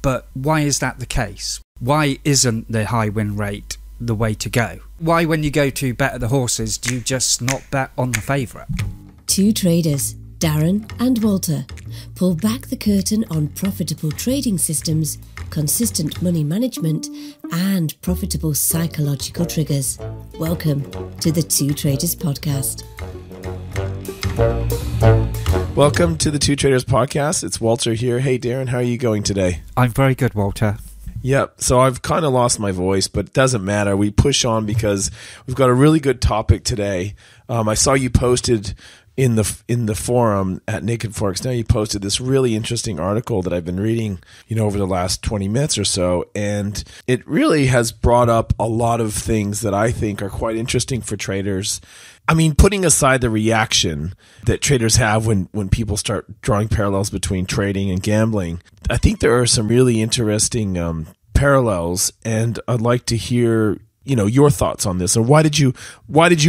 But why is that the case? Why isn't the high win rate the way to go? Why, when you go to bet the horses, do you just not bet on the favourite? Two traders, Darren and Walter, pull back the curtain on profitable trading systems, consistent money management, and profitable psychological triggers. Welcome to the Two Traders Podcast. Welcome to the Two Traders Podcast. It's Walter here. Hey, Darren, how are you going today? I'm very good, Walter. Yep. So I've kind of lost my voice, but it doesn't matter. We push on because we've got a really good topic today. I saw you posted in the forum at Naked Forks. Now you posted this really interesting article that I've been reading, over the last 20 minutes or so, and it really has brought up a lot of things that I think are quite interesting for traders. I mean, putting aside the reaction that traders have when people start drawing parallels between trading and gambling, I think there are some really interesting parallels, and I'd like to hear, your thoughts on this. And why did you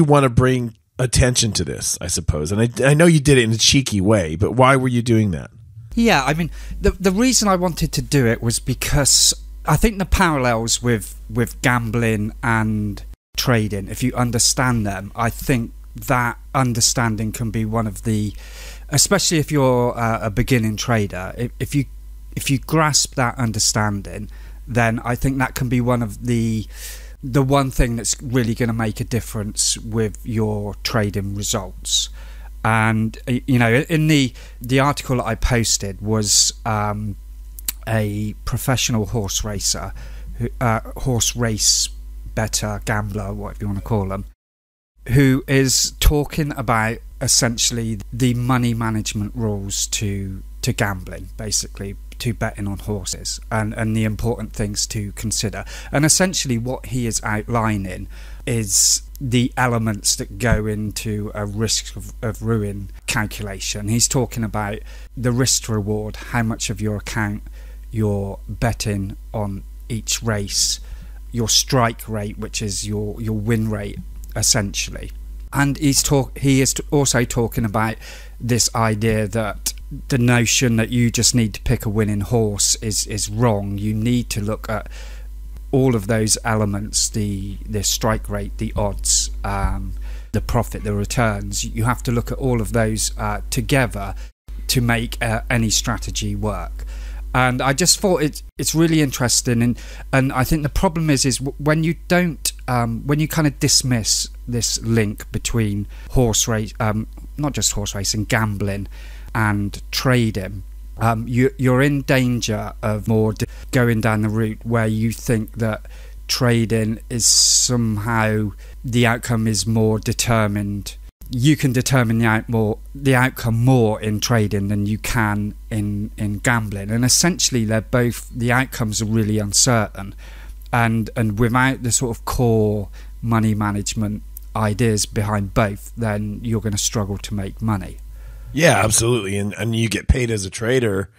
want to bring attention to this, I suppose? And I know you did it in a cheeky way, but why were you doing that? Yeah, I mean, the reason I wanted to do it was because I think the parallels with gambling and trading, if you understand them, I think that understanding can be one of the, especially if you're a beginning trader, if you grasp that understanding, then I think that can be one of the one thing that's really going to make a difference with your trading results. And in the article that I posted was a professional horse racer, horse race better gambler, whatever you want to call them, who is talking about essentially the money management rules to gambling, basically to betting on horses, and the important things to consider. And essentially what he is outlining is the elements that go into a risk of ruin calculation. He's talking about the risk to reward, how much of your account you're betting on each race, your strike rate, which is your win rate, essentially. And he is also talking about this idea that the notion that you just need to pick a winning horse is wrong. You need to look at all of those elements, the strike rate, the odds, the profit, the returns. You have to look at all of those together to make any strategy work. And I just thought it's really interesting, and I think the problem is when you don't when you kind of dismiss this link between horse race, not just horse racing, gambling and trading, you're in danger of more going down the route where you think that trading is somehow the outcome is more determined. You can determine the outcome more in trading than you can in gambling, and essentially the outcomes are really uncertain, and without the sort of core money management ideas behind both, then you're going to struggle to make money. Yeah, absolutely. And you get paid as a trader,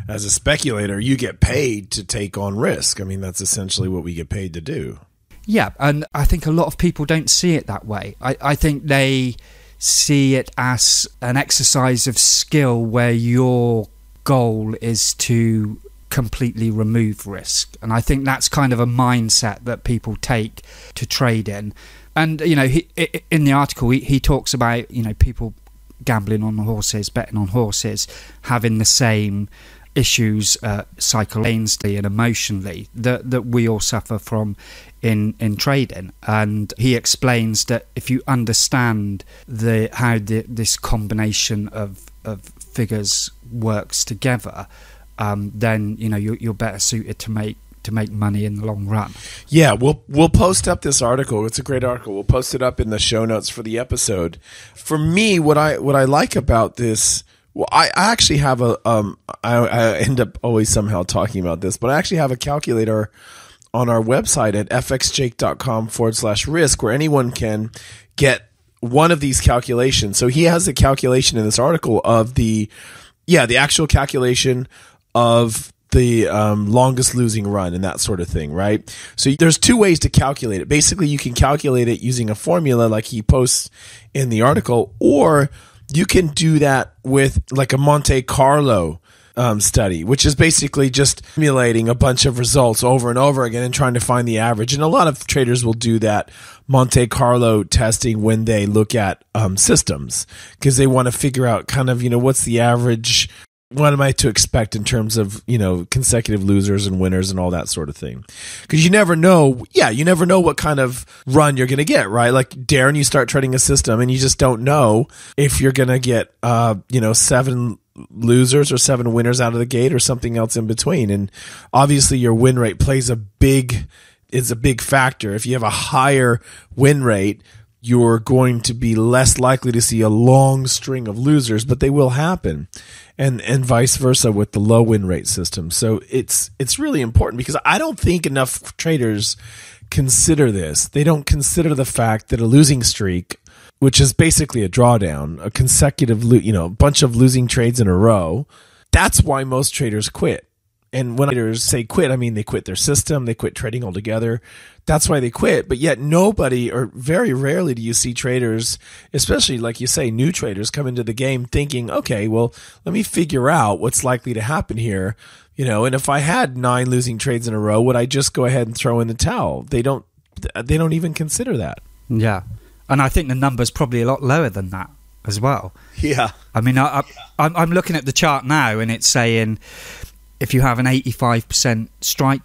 as a speculator, you get paid to take on risk. I mean, that's essentially what we get paid to do. Yeah, and I think a lot of people don't see it that way. I think they see it as an exercise of skill where your goal is to completely remove risk. And I think that's kind of a mindset that people take to trade in. And, in the article, he talks about, people gambling on horses, betting on horses, having the same issues psychologically and emotionally that we all suffer from in trading. And he explains that if you understand how this combination of figures works together, then you're better suited to make money in the long run. Yeah, we'll post up this article. It's a great article. We'll post it up in the show notes for the episode. For me, what I like about this, well, I actually have I end up always somehow talking about this, but I actually have a calculator on our website at fxjake.com/risk where anyone can get one of these calculations. So he has a calculation in this article of the actual calculation of the longest losing run and that sort of thing, right? So there's two ways to calculate it. Basically, you can calculate it using a formula like he posts in the article, or you can do that with like a Monte Carlo study, which is basically just simulating a bunch of results over and over again and trying to find the average. And a lot of traders will do that Monte Carlo testing when they look at systems, because they want to figure out kind of, what's the average, what am I to expect in terms of, consecutive losers and winners and all that sort of thing. Because you never know what kind of run you're going to get, right? Like, Darren, you start trading a system and you just don't know if you're going to get, 7 losers or 7 winners out of the gate or something else in between. And obviously your win rate is a big factor. If you have a higher win rate, you're going to be less likely to see a long string of losers, but they will happen. And vice versa with the low win rate system. So it's really important, because I don't think enough traders consider this. They don't consider the fact that a losing streak, which is basically a drawdown, a consecutive, bunch of losing trades in a row, that's why most traders quit. And when traders say quit, I mean they quit their system, they quit trading altogether. That's why they quit. But yet nobody, or very rarely do you see traders, especially like you say, new traders, come into the game thinking, okay, well, let me figure out what's likely to happen here. And if I had 9 losing trades in a row, would I just go ahead and throw in the towel? They don't even consider that. Yeah. And I think the number's probably a lot lower than that as well. Yeah. I mean, I'm looking at the chart now, and it's saying if you have an 85% strike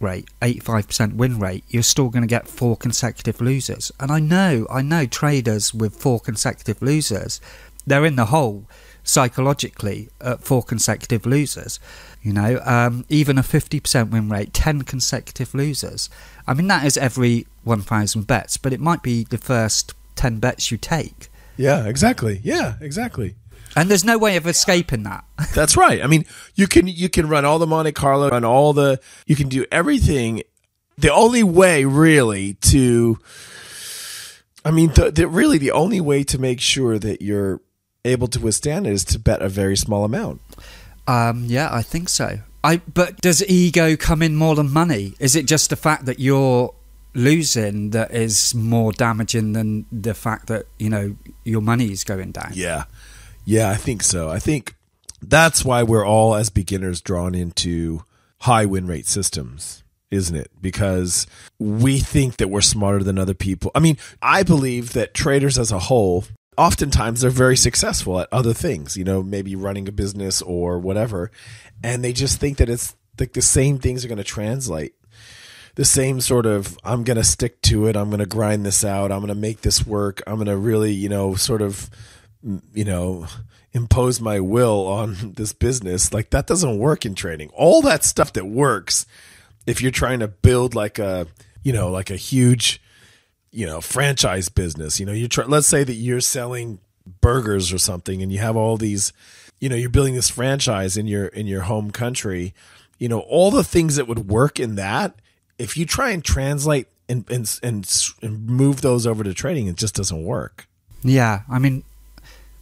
rate, 85% win rate, you're still going to get 4 consecutive losers. And I know traders with 4 consecutive losers, they're in the hole psychologically at 4 consecutive losers. Even a 50% win rate, 10 consecutive losers. I mean, that is every 1,000 bets, but it might be the first 10 bets you take. Yeah, exactly. Yeah, exactly. And there's no way of escaping that. That's right. I mean, you can run all the Monte Carlo, you can do everything. The only way really to, the only way to make sure that you're able to withstand it is to bet a very small amount. Yeah, I think so. But does ego come in more than money? Is it just the fact that you're losing that is more damaging than the fact that, your money is going down? Yeah, I think so. I think that's why we're all, as beginners, drawn into high win rate systems, isn't it? Because we think that we're smarter than other people. I mean, I believe that traders as a whole, oftentimes they're very successful at other things, maybe running a business or whatever, and they just think that it's like the same things are going to translate. The same sort of, I'm going to stick to it, I'm going to grind this out, I'm going to make this work, I'm going to really, impose my will on this business. Like, that doesn't work in trading. All that stuff that works if you're trying to build like a huge, franchise business. Let's say that you're selling burgers or something, and you have all these, you're building this franchise in your home country. All the things that would work in that, if you try and translate and move those over to trading, it just doesn't work. Yeah, I mean,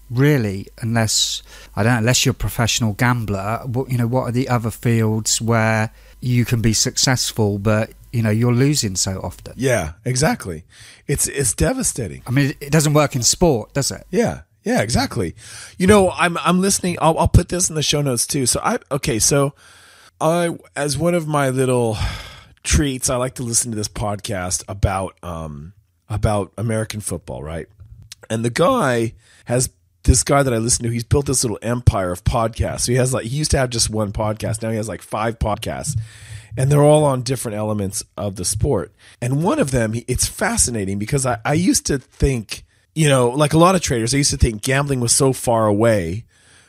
really, unless you're a professional gambler, what are the other fields where you can be successful, but you're losing so often? Yeah, exactly. It's devastating. I mean, it doesn't work in sport, does it? Yeah, exactly. I'm listening. I'll put this in the show notes too. So I, as one of my little treats, I like to listen to this podcast about American football, right? And the guy has. This guy that I listen to, he's built this little empire of podcasts. So he used to have just one podcast. Now he has like 5 podcasts, and they're all on different elements of the sport. And one of them, it's fascinating because I used to think, like a lot of traders, I used to think gambling was so far away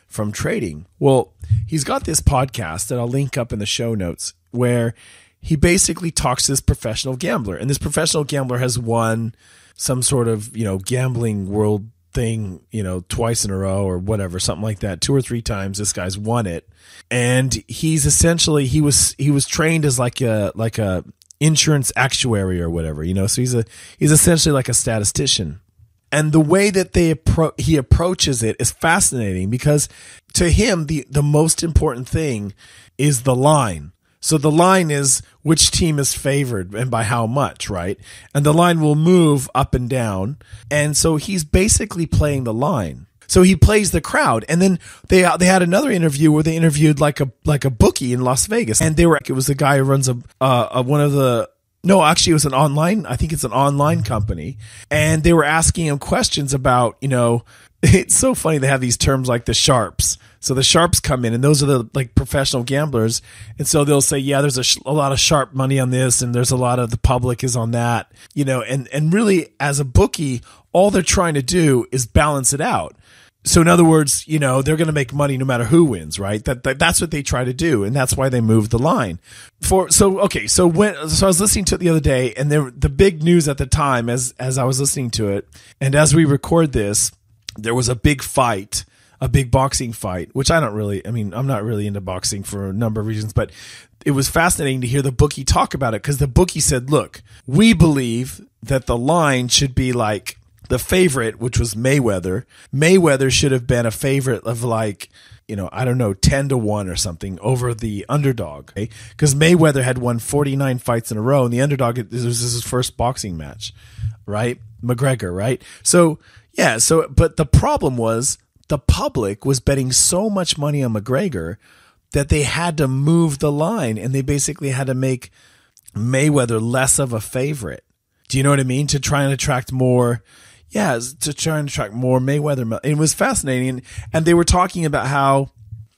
from trading. Well, he's got this podcast that I'll link up in the show notes where he basically talks to this professional gambler. And this professional gambler has won some sort of, gambling world thing, twice in a row or whatever, something like that. 2 or 3 times this guy's won it. And he's essentially, he was trained as like a insurance actuary or whatever, so he's essentially like a statistician. And the way that he approaches it is fascinating because to him, the most important thing is the line. So the line is which team is favored and by how much, right? And the line will move up and down. And so he's basically playing the line. So he plays the crowd. And then they had another interview where they interviewed like a bookie in Las Vegas. And it was the guy who runs actually it was an online, I think it's an online company. And they were asking him questions about, it's so funny. They have these terms like the sharps. So the sharps come in, and those are the like professional gamblers. And so they'll say, yeah, there's a lot of sharp money on this, and there's a lot of the public is on that, and really as a bookie, all they're trying to do is balance it out. So in other words, they're going to make money no matter who wins, right? That's what they try to do, and that's why they moved the line. So I was listening to it the other day, and the big news at the time, as I was listening to it, and as we record this, there was a big fight, a big boxing fight, which I'm not really into boxing for a number of reasons, but it was fascinating to hear the bookie talk about it, because the bookie said, look, we believe that the line should be like the favorite, which was Mayweather. Mayweather should have been a favorite of 10-1 or something over the underdog. Okay? Because Mayweather had won 49 fights in a row, and the underdog, this was his first boxing match, right? McGregor, right? But the problem was the public was betting so much money on McGregor that they had to move the line, and they basically had to make Mayweather less of a favorite. Do you know what I mean? To try and attract more. Yeah, to try and attract more Mayweather. It was fascinating. And they were talking about how,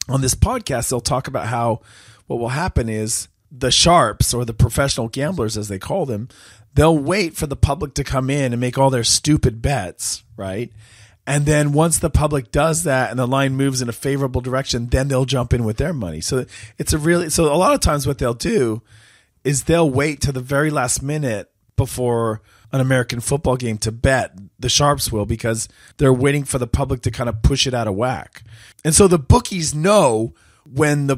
on this podcast, they'll talk about how what will happen is the sharps, or the professional gamblers, as they call them, they'll wait for the public to come in and make all their stupid bets, right? And then once the public does that and the line moves in a favorable direction, then they'll jump in with their money. So so a lot of times what they'll do is they'll wait to the very last minute before an American football game to bet. The sharps will, because they're waiting for the public to kind of push it out of whack. And so the bookies know when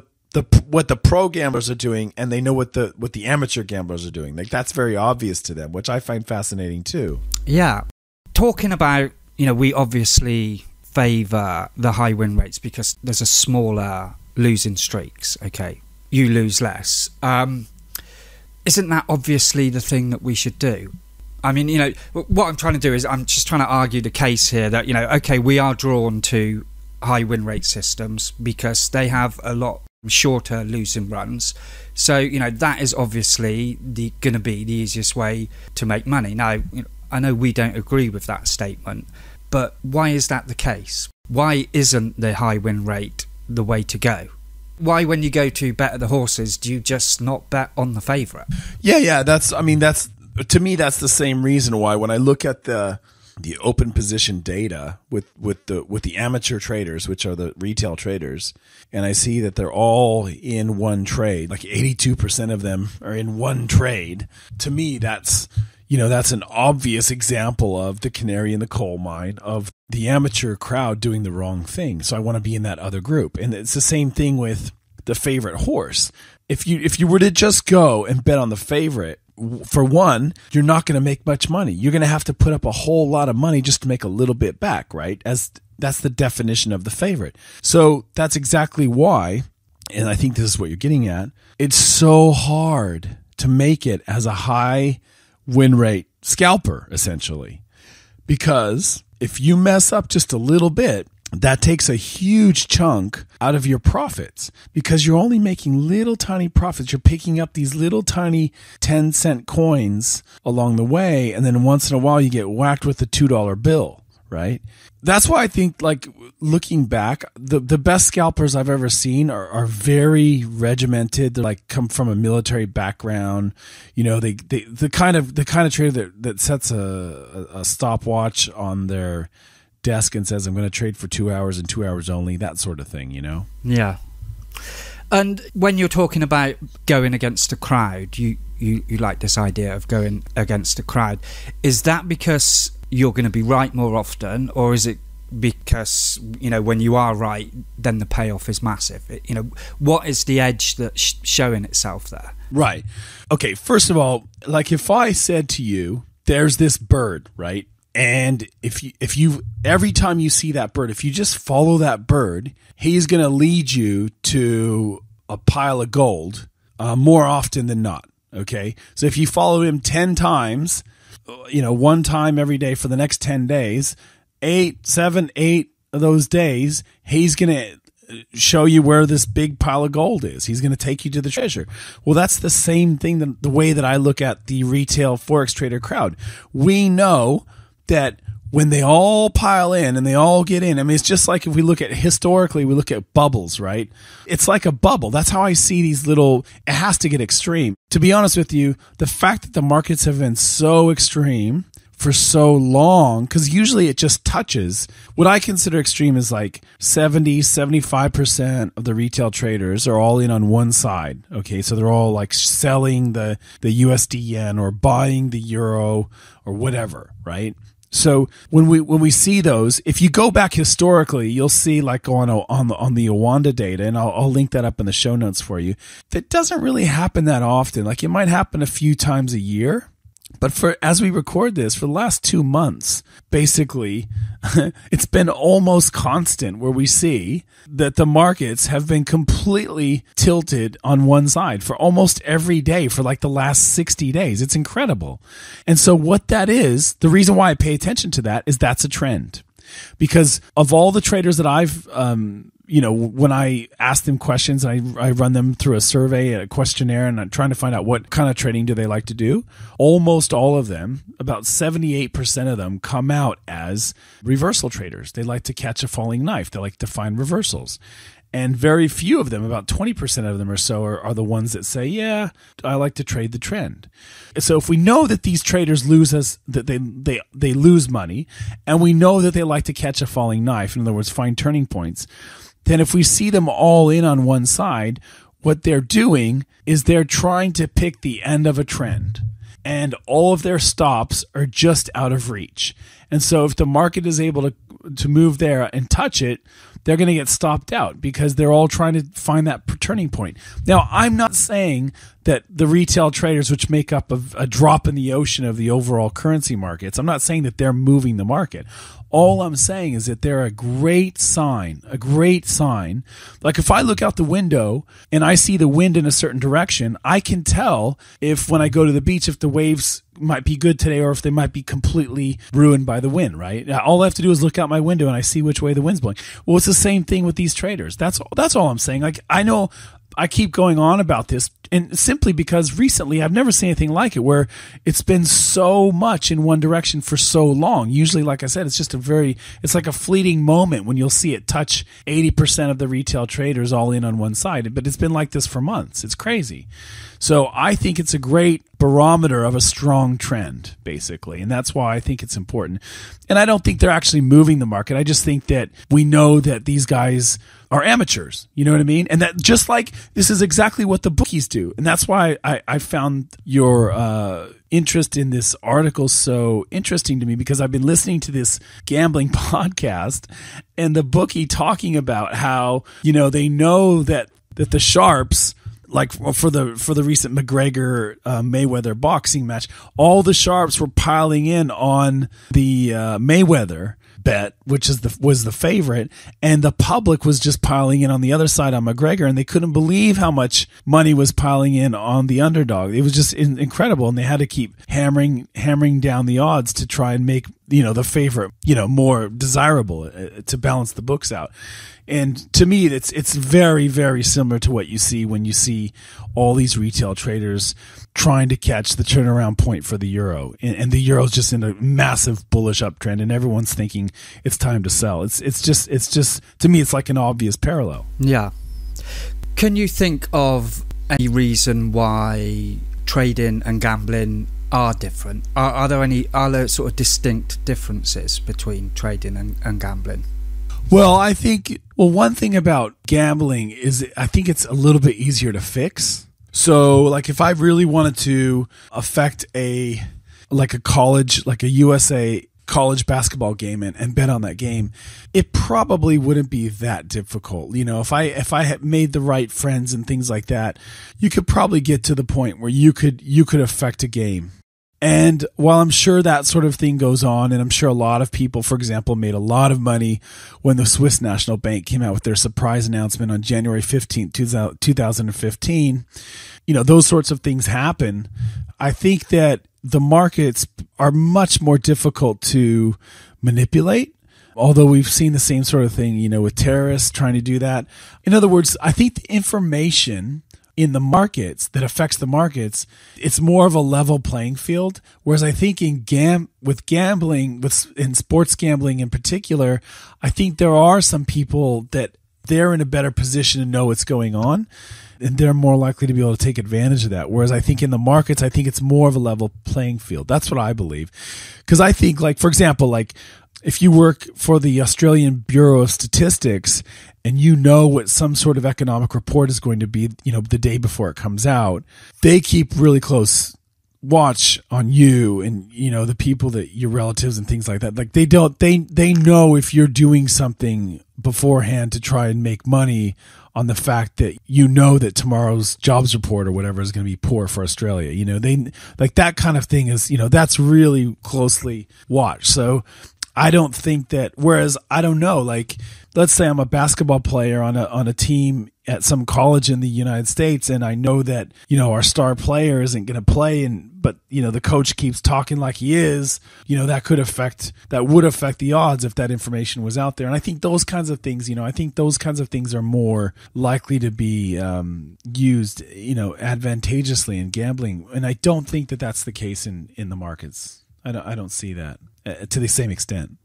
what the pro gamblers are doing, and they know what the amateur gamblers are doing. Like, that's very obvious to them, which I find fascinating too. Yeah. Talking about, we obviously favor the high win rates because there's a smaller losing streaks. Okay. You lose less. Isn't that obviously the thing that we should do? I mean, what I'm trying to do is I'm just trying to argue the case here that, okay, we are drawn to high win rate systems because they have a lot shorter losing runs. So, that is obviously going to be the easiest way to make money. Now, I know we don't agree with that statement, but why is that the case? Why isn't the high win rate the way to go? Why, when you go to bet at the horses, do you just not bet on the favourite? Yeah. To me, that's the same reason why when I look at the open position data with the amateur traders, which are the retail traders, and I see that they're all in one trade, like 82% of them are in one trade. To me, that's an obvious example of the canary in the coal mine of the amateur crowd doing the wrong thing. So I want to be in that other group. And it's the same thing with the favorite horse. If you were to just go and bet on the favorite, for one, you're not going to make much money. You're going to have to put up a whole lot of money just to make a little bit back, right? As that's the definition of the favorite. So that's exactly why, and I think this is what you're getting at, it's so hard to make it as a high win rate scalper, essentially. Because if you mess up just a little bit, that takes a huge chunk out of your profits, because you're only making little tiny profits. You're picking up these little tiny 10-cent coins along the way, and then once in a while you get whacked with the $2 bill, right? That's why I think, like, looking back, the best scalpers I've ever seen are very regimented. They're like come from a military background. They the kind of trader that sets a stopwatch on their desk and says, I'm going to trade for 2 hours and 2 hours only, that sort of thing, Yeah. And when you're talking about going against a crowd, you like this idea of going against a crowd. Is that because you're going to be right more often, or is it because, when you are right, then the payoff is massive? What is the edge that's showing itself there? Right. Okay, first of all, like if I said to you, there's this bird, right? And if you every time you see that bird, if you just follow that bird, he's going to lead you to a pile of gold more often than not. Okay, so if you follow him 10 times, one time every day for the next 10 days, 8, 7, 8, of those days, he's going to show you where this big pile of gold is. He's going to take you to the treasure. Well, that's the same thing, the way that I look at the retail Forex trader crowd. We know that when they all pile in and they all get in, I mean, it's just like if we look at historically, we look at bubbles, right? It's like a bubble. That's how I see these little, it has to get extreme. To be honest with you, the fact that the markets have been so extreme for so long, because usually it just touches. What I consider extreme is like 75% of the retail traders are all in on one side. Okay, so they're all like selling the USD yen or buying the euro or whatever, right? So when we see those, if you go back historically, you'll see like on the Awanda data, and I'll link that up in the show notes for you. That doesn't really happen that often. Like it might happen a few times a year. But as we record this, for the last 2 months, basically, it's been almost constant where we see that the markets have been completely tilted on one side for almost every day for like the last 60 days. It's incredible. And so what that is, the reason why I pay attention to that is that's a trend. Because of all the traders that I've, when I ask them questions, I run them through a survey, a questionnaire, and I'm trying to find out what kind of trading do they like to do. Almost all of them, about 78% of them, come out as reversal traders. They like to catch a falling knife. They like to find reversals. And very few of them, about 20% of them or so, are the ones that say, yeah, I like to trade the trend. So if we know that these traders they lose money, and we know that they like to catch a falling knife, in other words, find turning points, then if we see them all in on one side, what they're doing is they're trying to pick the end of a trend. And all of their stops are just out of reach. And so if the market is able to move there and touch it, they're going to get stopped out because they're all trying to find that turning point. Now, I'm not saying that the retail traders, which make up a drop in the ocean of the overall currency markets, I'm not saying that they're moving the market. All I'm saying is that they're a great sign. Like if I look out the window and I see the wind in a certain direction, I can tell if when I go to the beach, if the waves might be good today or if they might be completely ruined by the wind, right? All I have to do is look out my window and I see which way the wind's blowing. Well, it's the same thing with these traders. That's all I'm saying. Like I know I keep going on about this, and simply because recently I've never seen anything like it where it's been so much in one direction for so long. Usually, like I said, it's like a fleeting moment when you'll see it touch 80% of the retail traders all in on one side, but it's been like this for months. It's crazy. So I think it's a great barometer of a strong trend, basically. And that's why I think it's important. And I don't think they're actually moving the market. I just think that we know that these guys are amateurs. You know what I mean? And that just like this is exactly what the bookies do. And that's why I found your interest in this article so interesting to me, because I've been listening to this gambling podcast and the bookie talking about how, they know that the sharps, like for the recent McGregor Mayweather boxing match, all the sharps were piling in on the Mayweather bet, which was the favorite, and the public was just piling in on the other side on McGregor, and they couldn't believe how much money was piling in on the underdog. It was just incredible, and they had to keep hammering down the odds to try and make the favorite more desirable to balance the books out. And to me, it's very, very similar to what you see when you see all these retail traders trying to catch the turnaround point for the euro. And the euro's just in a massive bullish uptrend, and everyone's thinking it's time to sell. It's just to me, it's like an obvious parallel. Yeah. Can you think of any reason why trading and gambling are different? Are there sort of distinct differences between trading and gambling? Well, I think one thing about gambling is I think it's a little bit easier to fix. So like if I really wanted to affect a USA college basketball game and bet on that game, it probably wouldn't be that difficult. If I had made the right friends and things like that, you could probably get to the point where you could affect a game. And while I'm sure that sort of thing goes on, and I'm sure a lot of people, for example, made a lot of money when the Swiss National Bank came out with their surprise announcement on January 15th, 2015, those sorts of things happen. I think that the markets are much more difficult to manipulate. Although we've seen the same sort of thing, with terrorists trying to do that. In other words, I think the information in the markets that affects the markets, it's more of a level playing field. Whereas I think in gambling, in sports gambling in particular, I think there are some people that they're in a better position to know what's going on, and they're more likely to be able to take advantage of that. Whereas I think in the markets, I think it's more of a level playing field. That's what I believe. Because I think, for example, if you work for the Australian Bureau of Statistics and you know what some sort of economic report is going to be, the day before it comes out, they keep really close watch on you and, the people that your relatives and things like that. They know if you're doing something beforehand to try and make money on the fact that that tomorrow's jobs report or whatever is going to be poor for Australia. They that kind of thing is, that's really closely watched. So I don't think that, whereas I don't know, let's say I'm a basketball player on a team at some college in the United States, and I know that, our star player isn't going to play, but the coach keeps talking like he is, that would affect the odds if that information was out there. And I think those kinds of things, are more likely to be used, advantageously in gambling. And I don't think that that's the case in the markets. I don't see that to the same extent.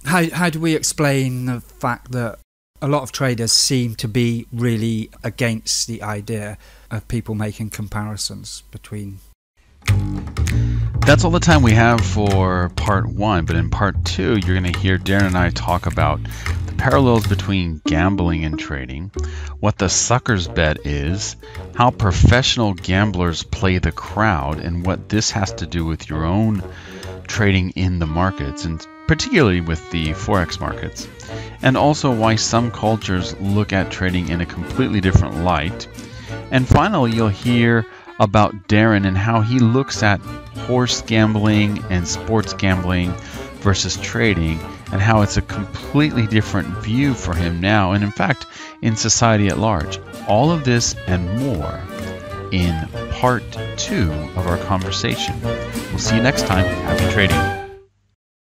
How do we explain the fact that a lot of traders seem to be really against the idea of people making comparisons between? That's all the time we have for part 1, but in part 2 you're going to hear Darren and I talk about the parallels between gambling and trading, what the sucker's bet is, how professional gamblers play the crowd, and what this has to do with your own trading in the markets, and particularly with the Forex markets, and also why some cultures look at trading in a completely different light. And finally, you'll hear about Darren and how he looks at horse gambling and sports gambling versus trading, and how it's a completely different view for him now, and in fact in society at large. All of this and more in part 2 of our conversation. We'll see you next time. Happy trading.